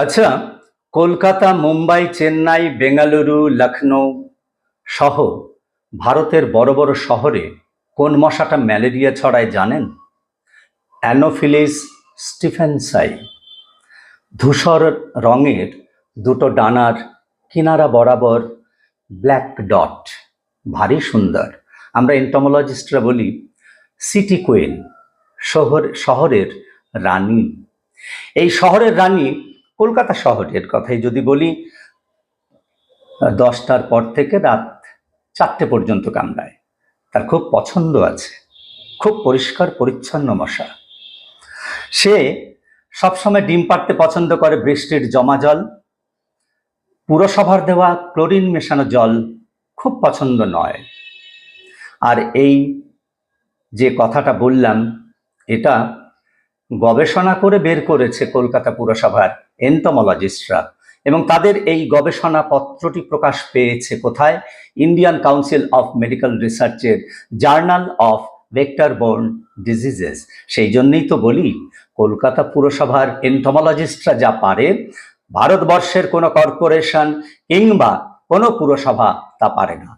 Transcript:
আচ্ছা, কলকাতা, মুম্বাই, চেন্নাই, বেঙ্গালুরু, লখনৌ সহ ভারতের বড় বড় শহরে কোন মশাটা ম্যালেরিয়া ছড়ায় জানেন? অ্যানোফিলিস স্টিফেনসাই। ধূসর রঙের দুটো ডানার কিনারা বরাবর ব্ল্যাক ডট, ভারী সুন্দর। আমরা এন্টোমোলজিস্টরা বলি সিটি কুইন, শহরের রানী। এই শহরের রানী কলকাতা শহরের কথাই যদি বলি, 10টার পর থেকে রাত 4টে পর্যন্ত কামড়ায়। তার খুব পছন্দ আছে, খুব পরিষ্কার পরিচ্ছন্ন মশা। সে সবসময় ডিম পাড়তে পছন্দ করে বৃষ্টির জমা জল। পুরসভার দেওয়া ক্লোরিন মেশানো জল খুব পছন্দ নয়। আর এই যে কথাটা বললাম, এটা গবেষণা করে বের করেছে কলকাতা পুরসভার এন্টোমোলজিস্টরা, এবং তাদের এই গবেষণা পত্রটি প্রকাশ পেয়েছে কোথায়? ইন্ডিয়ান কাউন্সিল অফ মেডিকেল রিসার্চের journal of vector borne diseases. সেই জন্যই তো বলি, কলকাতা পুরসভার এন্টোমোলজিস্টরা যা পারে, ভারতবর্ষের কোনো কর্পোরেশন কিংবা কোনো পুরসভা তা পারে না।